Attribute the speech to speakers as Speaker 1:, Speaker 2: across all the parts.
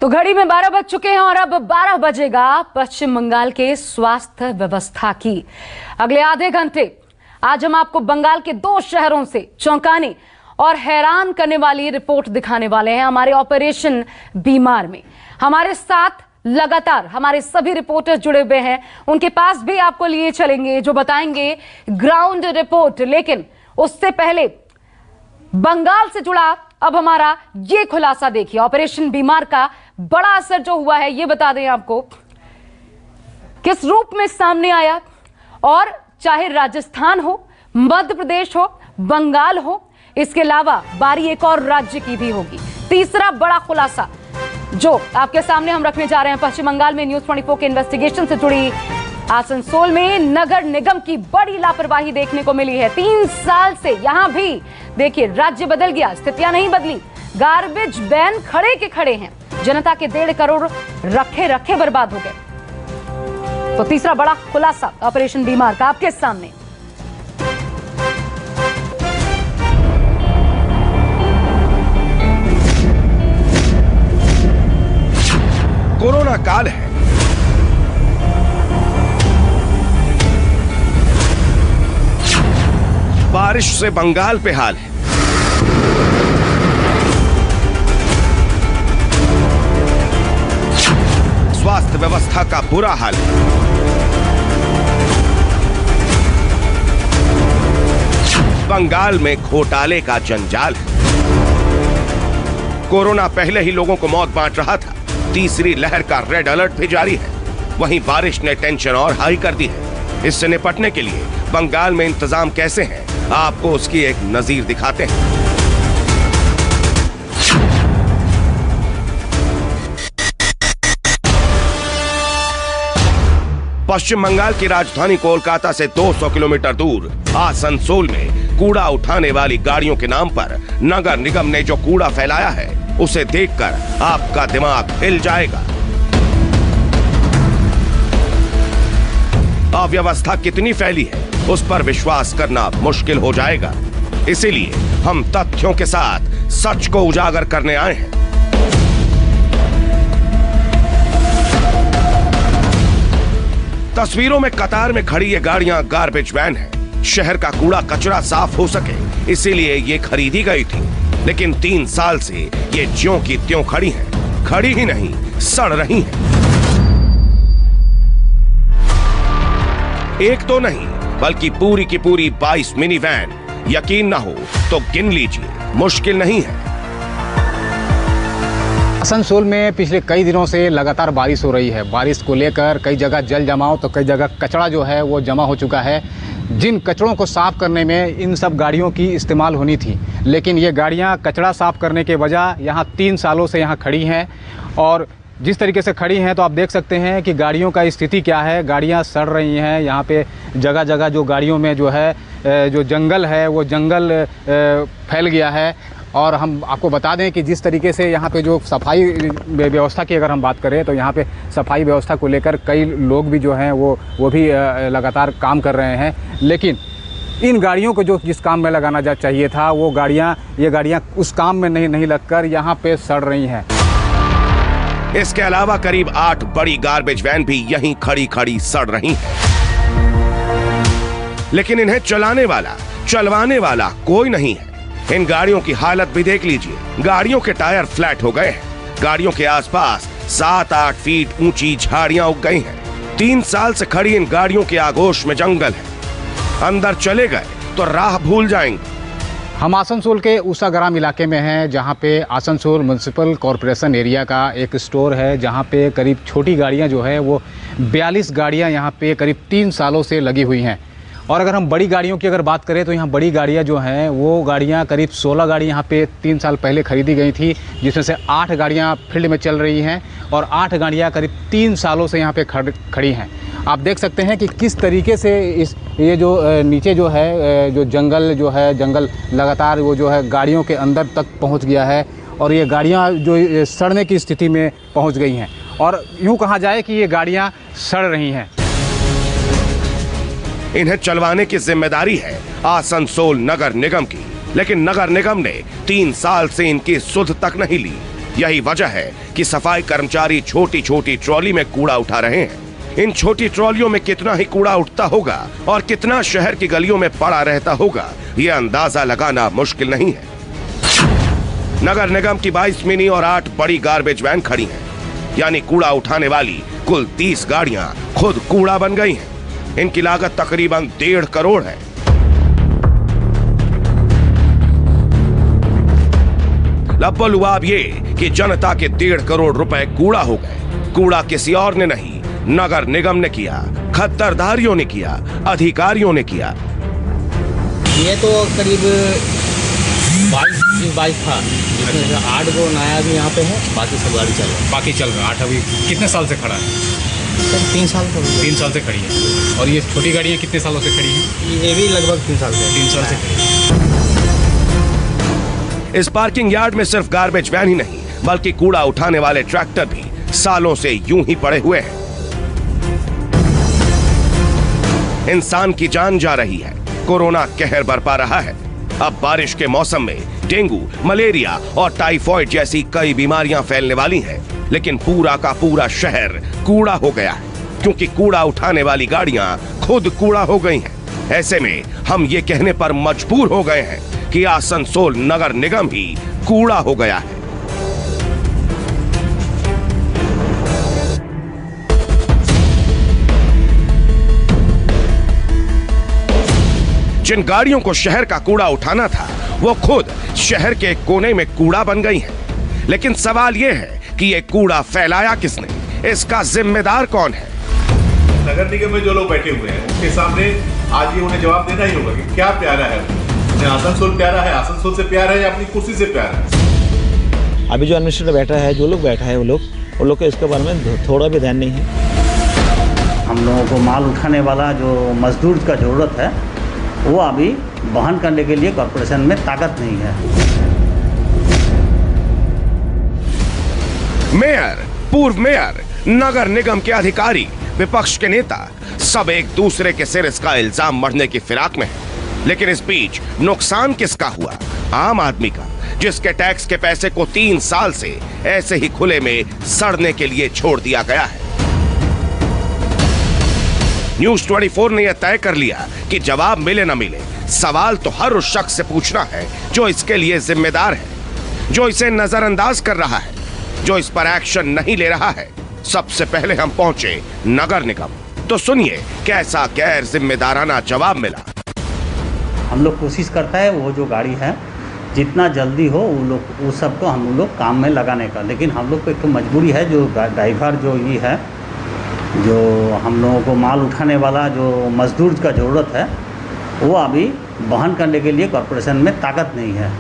Speaker 1: तो घड़ी में 12 बज चुके हैं और अब 12 बजेगा पश्चिम बंगाल के स्वास्थ्य व्यवस्था की। अगले आधे घंटे आज हम आपको बंगाल के 2 शहरों से चौंकाने और हैरान करने वाली रिपोर्ट दिखाने वाले हैं। हमारे ऑपरेशन बीमार में हमारे साथ लगातार हमारे सभी रिपोर्टर्स जुड़े हुए हैं, उनके पास भी आपको लिए चलेंगे जो बताएंगे ग्राउंड रिपोर्ट। लेकिन उससे पहले बंगाल से जुड़ा अब हमारा ये खुलासा देखिए। ऑपरेशन बीमार का बड़ा असर जो हुआ है ये बता दें आपको किस रूप में सामने आया। और चाहे राजस्थान हो, मध्य प्रदेश हो, बंगाल हो, इसके अलावा बारी एक और राज्य की भी होगी। तीसरा बड़ा खुलासा जो आपके सामने हम रखने जा रहे हैं, पश्चिम बंगाल में न्यूज़ 24 के इन्वेस्टिगेशन से जुड़ी आसनसोल में नगर निगम की बड़ी लापरवाही देखने को मिली है। 3 साल से यहां भी देखिए राज्य बदल गया, स्थितियां नहीं बदली। गार्बेज बैन खड़े के खड़े हैं, जनता के 1.5 करोड़ रखे बर्बाद हो गए। तो तीसरा बड़ा खुलासा ऑपरेशन बीमार का आपके सामने।
Speaker 2: कोरोना काल है, बारिश से बंगाल पे हाल है। स्वास्थ्य व्यवस्था का बुरा हाल है। बंगाल में घोटाले का जंजाल है। कोरोना पहले ही लोगों को मौत बांट रहा था, तीसरी लहर का रेड अलर्ट भी जारी है। वहीं बारिश ने टेंशन और हाई कर दी है। इससे निपटने के लिए बंगाल में इंतजाम कैसे हैं, आपको उसकी एक नजीर दिखाते हैं। पश्चिम बंगाल की राजधानी कोलकाता से 200 किलोमीटर दूर आसनसोल में कूड़ा उठाने वाली गाड़ियों के नाम पर नगर निगम ने जो कूड़ा फैलाया है उसे देखकर आपका दिमाग हिल जाएगा। अव्यवस्था कितनी फैली है उस पर विश्वास करना मुश्किल हो जाएगा। इसीलिए हम तथ्यों के साथ सच को उजागर करने आए हैं। तस्वीरों में कतार में खड़ी ये गाड़ियां गार्बेज वैन है। शहर का कूड़ा कचरा साफ हो सके इसीलिए ये खरीदी गई थी। लेकिन 3 साल से ये ज्यों की त्यों खड़ी हैं। खड़ी ही नहीं, सड़ रही हैं। एक तो नहीं बल्कि पूरी की पूरी 22 मिनी वैन। यकीन ना हो तो गिन लीजिए, मुश्किल नहीं है।
Speaker 3: आसनसोल में पिछले कई दिनों से लगातार बारिश हो रही है। बारिश को लेकर कई जगह जल जमाव तो कई जगह कचरा जो है वो जमा हो चुका है। जिन कचरों को साफ करने में इन सब गाड़ियों की इस्तेमाल होनी थी, लेकिन ये गाड़ियां कचरा साफ करने के बजाय यहाँ 3 सालों से यहाँ खड़ी हैं। और जिस तरीके से खड़ी हैं तो आप देख सकते हैं कि गाड़ियों का स्थिति क्या है। गाड़ियां सड़ रही हैं। यहाँ पे जगह जगह जो गाड़ियों में जो है जो जंगल है वो जंगल फैल गया है। और हम आपको बता दें कि जिस तरीके से यहाँ पे जो सफाई व्यवस्था की अगर हम बात करें तो यहाँ पे सफाई व्यवस्था को लेकर कई लोग भी जो हैं वो भी लगातार काम कर रहे हैं। लेकिन इन गाड़ियों को जो जिस काम में लगाना चाहिए था वो ये गाड़ियाँ उस काम में नहीं लगकर यहाँ पे सड़ रही हैं।
Speaker 2: इसके अलावा करीब 8 बड़ी गार्बेज वैन भी यहीं खड़ी सड़ रही हैं। लेकिन इन्हें चलवाने वाला कोई नहीं है। इन गाड़ियों की हालत भी देख लीजिए। गाड़ियों के टायर फ्लैट हो गए हैं। गाड़ियों के आसपास 7-8 फीट ऊंची झाड़ियां उग गई हैं। 3 साल से खड़ी इन गाड़ियों के आगोश में जंगल है। अंदर चले गए तो राह भूल जाएंगे।
Speaker 3: हम आसनसोल के उषाग्राम इलाके में हैं, जहां पे आसनसोल म्युनिसिपल कॉरपोरेशन एरिया का एक स्टोर है, जहां पे करीब छोटी गाड़ियां जो है वो 42 गाड़ियां यहां पे करीब 3 सालों से लगी हुई हैं। और अगर हम बड़ी गाड़ियों की अगर बात करें तो यहाँ बड़ी गाड़ियाँ जो हैं वो गाड़ियाँ करीब 16 गाड़ी यहाँ पे 3 साल पहले खरीदी गई थी, जिसमें से 8 गाड़ियाँ फील्ड में चल रही हैं और 8 गाड़ियाँ करीब 3 सालों से यहाँ पे खड़ी हैं। आप देख सकते हैं कि किस तरीके से ये जो नीचे जो है जो जंगल लगातार वो जो है गाड़ियों के अंदर तक पहुँच गया है और ये गाड़ियाँ जो सड़ने की स्थिति में पहुँच गई हैं। और यूँ कहा जाए कि ये गाड़ियाँ सड़ रही हैं।
Speaker 2: इन्हें चलवाने की जिम्मेदारी है आसनसोल नगर निगम की, लेकिन नगर निगम ने 3 साल से इनकी सुध तक नहीं ली। यही वजह है कि सफाई कर्मचारी छोटी छोटी ट्रॉली में कूड़ा उठा रहे हैं। इन छोटी ट्रॉलियों में कितना ही कूड़ा उठता होगा और कितना शहर की गलियों में पड़ा रहता होगा, यह अंदाजा लगाना मुश्किल नहीं है। नगर निगम की 22 मिनी और 8 बड़ी गार्बेज वैन खड़ी हैं, यानी कूड़ा उठाने वाली कुल 30 गाड़ियां खुद कूड़ा बन गई हैं। इनकी लागत तकरीबन 1.5 करोड़ है। लब्बल हुआ अब ये कि जनता के 1.5 करोड़ रुपए कूड़ा हो गए। कूड़ा किसी और ने नहीं, नगर निगम ने किया, खद्दरधारियों ने किया, अधिकारियों ने किया।
Speaker 4: ये तो करीब 22 था, जिसमें 8 गो नया भी यहाँ पे है, बाकी सब गाड़ी चल रहा है।
Speaker 3: बाकी चल रहा है। 8 अभी कितने साल से खड़ा है?
Speaker 4: सर 3 साल का।
Speaker 3: 3 साल से खड़ी है। और ये छोटी गाड़ियाँ कितने सालों से खड़ी हैं?
Speaker 4: ये भी लगभग 3 साल से।
Speaker 3: 3 साल से खड़ी है।
Speaker 2: इस पार्किंग यार्ड में सिर्फ गार्बेज वैन ही नहीं, बल्कि कूड़ा उठाने वाले ट्रैक्टर भी सालों से यूं ही पड़े हुए हैं। इंसान की जान जा रही है, कोरोना कहर बरपा रहा है। अब बारिश के मौसम में डेंगू, मलेरिया और टाइफॉइड जैसी कई बीमारियां फैलने वाली हैं, लेकिन पूरा का पूरा शहर कूड़ा हो गया है, क्योंकि कूड़ा उठाने वाली गाड़ियां खुद कूड़ा हो गई हैं। ऐसे में हम ये कहने पर मजबूर हो गए हैं कि आसनसोल नगर निगम ही कूड़ा हो गया है। जिन गाड़ियों को शहर का कूड़ा उठाना था, वो खुद शहर के कोने में कूड़ा बन गई हैं। लेकिन सवाल यह है कि ये कूड़ा फैलाया किसने, इसका जिम्मेदार कौन है?
Speaker 5: नगर निगम में जो लोग बैठे हुए हैं उनके सामने आज ये उन्हें जवाब देना ही होगा कि क्या प्यारा है उन्हें। आसनसोल प्यारा है, आसनसोल से प्यार है या अपनी कुर्सी से प्यार है?
Speaker 4: अभी जो एडमिनिस्ट्रेटर बैठा है, जो लोग बैठा है, वो लोग को इसके बारे में थोड़ा भी ध्यान नहीं है।
Speaker 6: हम लोगों को माल उठाने वाला जो मजदूर का ज़रूरत है, वो अभी वहन करने के लिए कॉर्पोरेशन में ताकत नहीं है।
Speaker 2: मेयर, पूर्व मेयर, नगर निगम के अधिकारी, विपक्ष के नेता सब एक दूसरे के सिर इसका इल्जाम मढ़ने की फिराक में है। लेकिन इस बीच नुकसान किसका हुआ? आम आदमी का, जिसके टैक्स के पैसे को 3 साल से ऐसे ही खुले में सड़ने के लिए छोड़ दिया गया है। न्यूज़ 24 ने यह तय कर लिया कि जवाब मिले न मिले, सवाल तो हर उस शख्स से पूछना है जो इसके लिए जिम्मेदार है, जो इसे नजरअंदाज कर रहा है, जो इस पर एक्शन नहीं ले रहा है। सबसे पहले हम पहुंचे नगर निगम, तो सुनिए कैसा गैर जिम्मेदाराना जवाब मिला।
Speaker 6: हम लोग कोशिश करता है वो जो गाड़ी है जितना जल्दी हो वो सबको हम लोग काम में लगाने का, लेकिन हम लोग को एक तो मजबूरी है, जो ड्राइवर जो ये है, जो हम लोगों को माल उठाने वाला जो मजदूर का ज़रूरत है, वो अभी वहन करने के लिए कॉर्पोरेशन में ताकत नहीं है।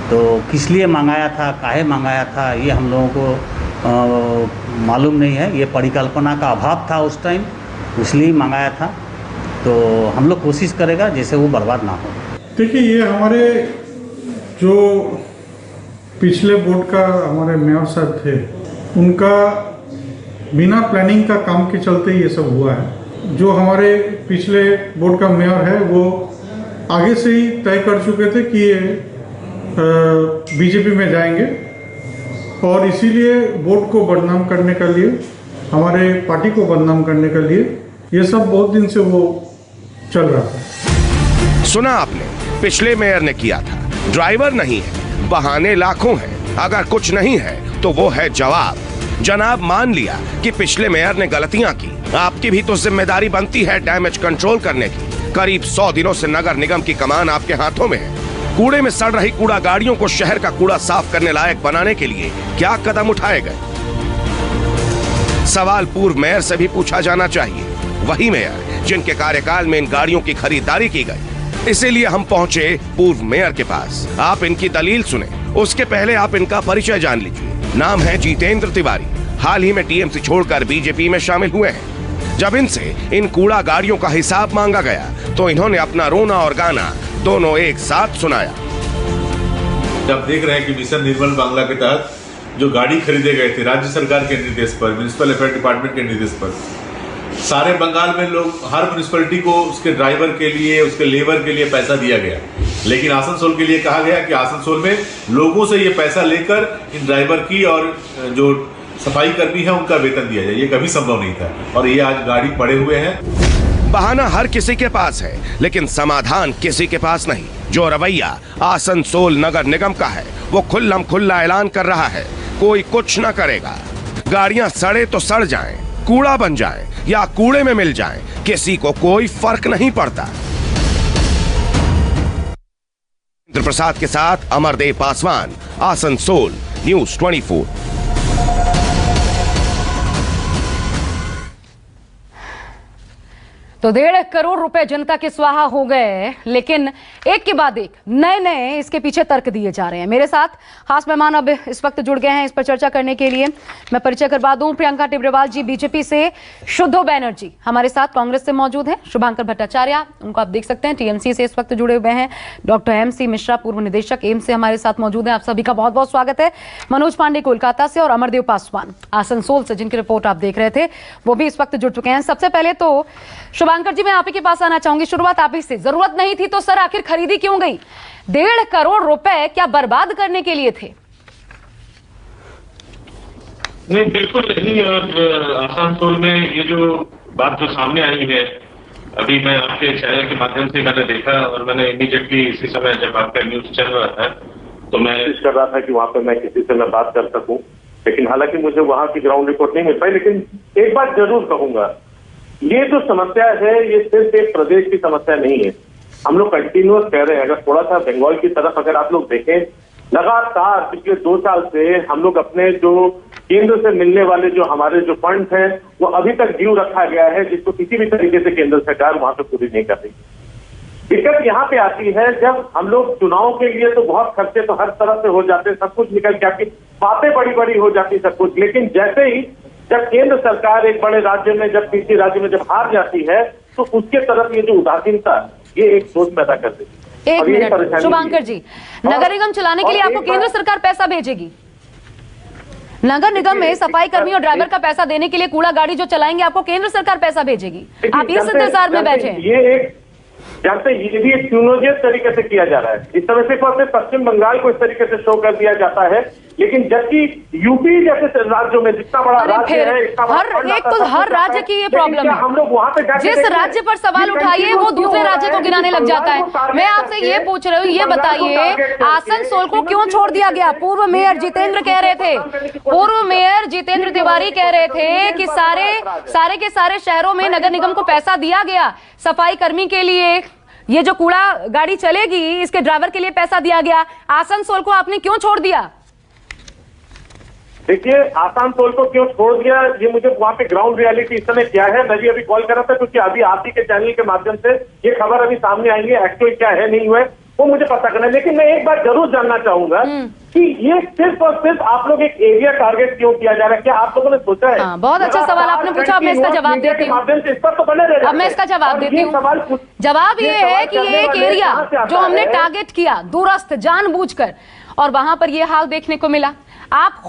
Speaker 6: तो किस लिए मंगाया था, काहे मंगाया था, ये हम लोगों को मालूम नहीं है। ये परिकल्पना का अभाव था उस टाइम, इसलिए मंगाया था। तो हम लोग कोशिश करेगा जैसे वो बर्बाद ना हो।
Speaker 7: देखिए, ये हमारे जो पिछले बोर्ड का हमारे मेयर साहब थे, उनका बिना प्लानिंग का काम के चलते ये सब हुआ है। जो हमारे पिछले बोर्ड का मेयर है, वो आगे से ही तय कर चुके थे कि ये बीजेपी में जाएंगे, और इसीलिए बोर्ड को बदनाम करने के लिए, हमारे पार्टी को बदनाम करने के लिए ये सब बहुत दिन से वो चल रहा था।
Speaker 2: सुना आपने, पिछले मेयर ने किया था। ड्राइवर नहीं है, बहाने लाखों हैं। अगर कुछ नहीं है तो वो है जवाब। जनाब मान लिया कि पिछले मेयर ने गलतियां की, आपकी भी तो जिम्मेदारी बनती है डैमेज कंट्रोल करने की। करीब 100 दिनों से नगर निगम की कमान आपके हाथों में है। कूड़े में सड़ रही कूड़ा गाड़ियों को शहर का कूड़ा साफ करने लायक बनाने के लिए क्या कदम उठाए गए? सवाल पूर्व मेयर से भी पूछा जाना चाहिए, वही मेयर जिनके कार्यकाल में इन गाड़ियों की खरीदारी की गई। इसीलिए हम पहुंचे पूर्व मेयर के पास। आप इनकी दलील सुने, उसके पहले आप इनका परिचय जान लीजिए। नाम है जितेंद्र तिवारी, हाल ही में टीएमसी छोड़कर बीजेपी में शामिल हुए हैं। जब इनसे इन कूड़ा गाड़ियों का हिसाब मांगा गया तो इन्होंने अपना रोना और गाना दोनों एक साथ सुनाया।
Speaker 5: जब देख रहे हैं कि मिशन निर्मल बांग्ला के तहत जो गाड़ी खरीदे गए थे राज्य सरकार के निर्देश पर, म्युनिसिपल अफेयर डिपार्टमेंट के निर्देश पर, सारे बंगाल में लोग हर म्यूनिसिपैलिटी को उसके ड्राइवर के लिए, उसके लेबर के लिए पैसा दिया गया, लेकिन आसनसोल के लिए कहा गया कि आसनसोल में लोगों से ये पैसा लेकर इन ड्राइवर की और जो सफाई कर्मी है उनका वेतन दिया जाए, ये कभी संभव नहीं था। और ये आज गाड़ी पड़े हुए हैं।
Speaker 2: बहाना हर किसी के पास है, लेकिन समाधान किसी के पास नहीं। जो रवैया आसनसोल नगर निगम का है वो खुल्लम खुल्ला ऐलान कर रहा है, कोई कुछ न करेगा। गाड़ियां सड़े तो सड़ जाएं, कूड़ा बन जाएं या कूड़े में मिल जाएं, किसी को कोई फर्क नहीं पड़ता। इंद्र प्रसाद के साथ अमरदेव पासवान, आसनसोल, न्यूज़ 24।
Speaker 1: तो 1.5 करोड़ रुपए जनता के स्वाहा हो गए, लेकिन एक के बाद एक नए नए इसके पीछे तर्क दिए जा रहे हैं। मेरे साथ खास मेहमान अब इस वक्त जुड़ गए हैं इस पर चर्चा करने के लिए। मैं परिचय करवा दूं, प्रियंका टिब्रेवाल जी बीजेपी से, शुद्धो बैनर्जी हमारे साथ कांग्रेस से मौजूद हैं, शुभांकर भट्टाचार्य उनको आप देख सकते हैं टीएमसी से इस वक्त जुड़े हुए हैं, डॉक्टर MC मिश्रा पूर्व निदेशक एम्स से हमारे साथ मौजूद हैं। आप सभी का बहुत बहुत स्वागत है। मनोज पांडे कोलकाता से और अमरदेव पासवान आसनसोल से, जिनकी रिपोर्ट आप देख रहे थे, वो भी इस वक्त जुड़ चुके हैं। सबसे पहले तो शुभांकर जी मैं आप ही के पास आना चाहूंगी, शुरुआत आप ही से। जरूरत नहीं थी तो सर आखिर खरीदी क्यों गई? 1.5 करोड़ रुपए क्या बर्बाद करने के लिए थे?
Speaker 8: नहीं, बिल्कुल नहीं। और आसनसोल में ये जो बात जो सामने आई है, अभी मैं आपके चैनल के माध्यम से मैंने देखा और मैंने इमीडिएटली इसी समय जब आपका न्यूज चल रहा था तो मैं कोशिश कर रहा था कि वहां पर मैं किसी से मैं बात कर सकूं, लेकिन हालांकि मुझे वहां की ग्राउंड रिपोर्ट नहीं मिल पाई। लेकिन एक बात जरूर कहूंगा, ये जो समस्या है ये सिर्फ एक प्रदेश की समस्या नहीं है। हम लोग कंटिन्यूअस कह रहे हैं। अगर थोड़ा सा बंगाल की तरफ अगर आप लोग देखें, लगातार पिछले 2 साल से हम लोग अपने जो केंद्र से मिलने वाले जो हमारे जो फंड हैं वो अभी तक ड्यू रखा गया है, जिसको किसी भी तरीके से केंद्र सरकार वहां पे पूरी नहीं कर रही। दिक्कत यहाँ पे आती है जब हम लोग चुनाव के लिए तो बहुत खर्चे तो हर तरह से हो जाते, सब कुछ निकल के आपकी बातें बड़ी बड़ी हो जाती सब कुछ, लेकिन जैसे ही जब केंद्र सरकार एक बड़े राज्य में, जब किसी राज्य में जब हार जाती है तो उसके तरफ ये जो उदासीनता, ये एक सोच पैदा कर देती है।
Speaker 1: एक मिनट शुभांकर जी, नगर निगम चलाने के लिए आपको केंद्र सरकार पैसा भेजेगी? नगर निगम में सफाई कर्मी और ड्राइवर का पैसा देने के लिए कूड़ा गाड़ी जो चलाएंगे आपको केंद्र सरकार पैसा भेजेगी? आप इस इंतजार में बैठे हैं?
Speaker 8: ये एक जानते ये भी एक क्यूनोजियस तरीके से किया जा रहा है। इस तरह से पश्चिम बंगाल को इस तरीके से शो कर दिया जाता है, लेकिन जबकि यूपी जैसे राज्यों में जितना बड़ा राज्य है,
Speaker 1: हर राज्य की ये प्रॉब्लम है।
Speaker 8: हम लोग वहां पे
Speaker 1: जिस राज्य पर सवाल उठाइए वो दूसरे राज्य को गिनाने लग जाता है। मैं आपसे ये पूछ रही हूँ, ये बताइए आसनसोल को क्यों छोड़ दिया गया? पूर्व मेयर जितेंद्र कह रहे थे, पूर्व मेयर जितेंद्र तिवारी कह रहे थे कि सारे के सारे शहरों में नगर निगम को पैसा दिया गया, सफाई कर्मी के लिए ये जो कूड़ा गाड़ी चलेगी इसके ड्राइवर के लिए पैसा दिया गया। आसनसोल को आपने क्यों छोड़ दिया?
Speaker 8: देखिए, आसनसोल को क्यों छोड़ दिया, ये मुझे वहां पे ग्राउंड रियलिटी इस समय क्या है, मैं भी अभी कॉल कर रहा था क्योंकि अभी आप ही के चैनल के माध्यम से ये खबर अभी सामने आएंगे, एक्चुअल क्या है नहीं हुआ वो मुझे पता करना है। लेकिन मैं एक बात जरूर जानना चाहूंगा कि ये सिर्फ और सिर्फ आप लोग एक एरिया टारगेट क्यों किया जा रहा है? क्या आप लोगों ने सोचा है?
Speaker 1: बहुत अच्छा सवाल आपने पूछा, अब मैं इसका जवाब देती हूँ। अब मैं इसका जवाब देती हूँ। जवाब ये है कि ये एक एरिया जो हमने टारगेट किया दूरस्थ जानबूझकर, और वहां पर ये हाल देखने को मिला। आप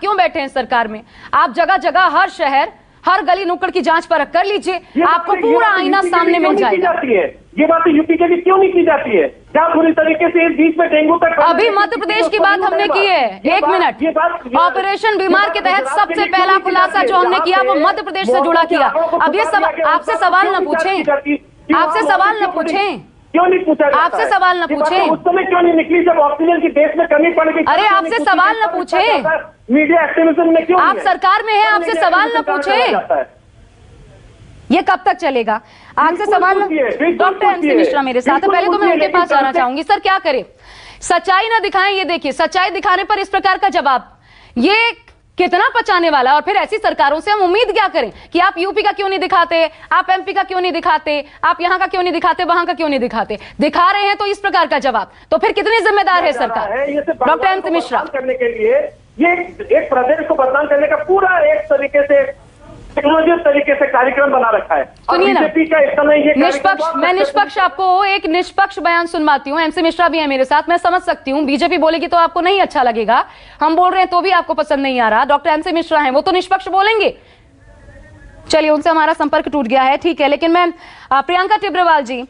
Speaker 1: क्यों बैठे हैं सरकार में? आप जगह जगह हर शहर हर गली नुक्कड़ की जांच परख कर लीजिए, आपको पूरा आईना सामने मिल जाएगा।
Speaker 8: ये बातें यूपी के लिए क्यों नहीं की जाती है? क्या पूरी तरीके से इस बीच में डेंगू तक
Speaker 1: अभी मध्य प्रदेश की बात हमने की है। एक मिनट, ऑपरेशन बीमार के तहत सबसे पहला खुलासा जो हमने किया वो मध्य प्रदेश से जुड़ा किया। अब ये आपसे सवाल न पूछें, आपसे सवाल न पूछें,
Speaker 8: क्यों नहीं पूछा?
Speaker 1: आपसे सवाल न पूछें,
Speaker 8: उस समय क्यों नहीं निकली जब ऑक्सीजन की देश में कमी पड़ गई?
Speaker 1: अरे आपसे सवाल न पूछें,
Speaker 8: मीडिया एक्टिविज्म में क्यों?
Speaker 1: आप सरकार में हैं, आपसे सवाल न पूछें। ये कब तक चलेगा? आपसे सवाल डॉक्टर MC मिश्रा मेरे साथ है, पहले तो मैं उनके पास जाना चाहूंगी। सर क्या करें, सच्चाई ना दिखाएं? ये देखिए, सच्चाई दिखाने पर इस प्रकार का जवाब, ये कितना पचाने वाला? और फिर ऐसी सरकारों से हम उम्मीद क्या करें कि आप यूपी का क्यों नहीं दिखाते, आप MP का क्यों नहीं दिखाते, आप यहाँ का क्यों नहीं दिखाते, वहां का क्यों नहीं दिखाते? दिखा रहे हैं तो इस प्रकार का जवाब, तो फिर कितनी जिम्मेदार है सरकार? डॉक्टर MC मिश्रा,
Speaker 8: करने के लिए ये एक प्रदेश को बदनाम करने का पूरा एक तरीके से तरीके से कार्यक्रम बना रखा है।
Speaker 1: सुनिए ना,
Speaker 8: निष्पक्ष,
Speaker 1: मैं निष्पक्ष आपको एक निष्पक्ष बयान सुनवाती हूँ। MC मिश्रा भी है मेरे साथ, मैं समझ सकती हूँ बीजेपी बोलेगी तो आपको नहीं अच्छा लगेगा, हम बोल रहे हैं तो भी आपको पसंद नहीं आ रहा। डॉक्टर MC मिश्रा हैं, वो तो निष्पक्ष बोलेंगे। चलिए, उनसे हमारा संपर्क टूट गया है, ठीक है। लेकिन मैं प्रियंका टिब्रेवाल जी,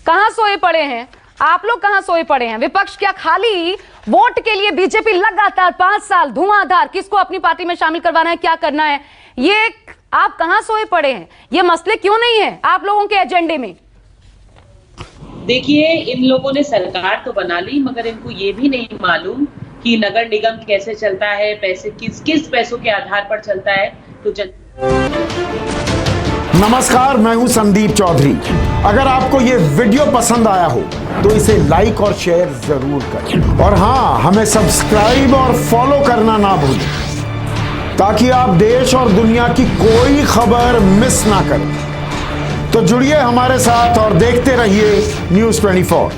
Speaker 1: कहाँ सोए पड़े हैं? आप लोग कहां सोए पड़े हैं? विपक्ष क्या खाली वोट के लिए बीजेपी लगातार 5 साल धुआंधार किसको अपनी पार्टी में शामिल करवाना है, क्या करना है, ये आप कहां सोए पड़े हैं? ये मसले क्यों नहीं है आप लोगों के एजेंडे में?
Speaker 9: देखिए, इन लोगों ने सरकार तो बना ली, मगर इनको ये भी नहीं मालूम कि नगर निगम कैसे चलता है, पैसे किस पैसों के आधार पर चलता है। तो
Speaker 10: नमस्कार, मैं हूं संदीप चौधरी। अगर आपको ये वीडियो पसंद आया हो तो इसे लाइक और शेयर जरूर करें, और हाँ, हमें सब्सक्राइब और फॉलो करना ना भूलें ताकि आप देश और दुनिया की कोई खबर मिस ना करें। तो जुड़िए हमारे साथ और देखते रहिए News 24।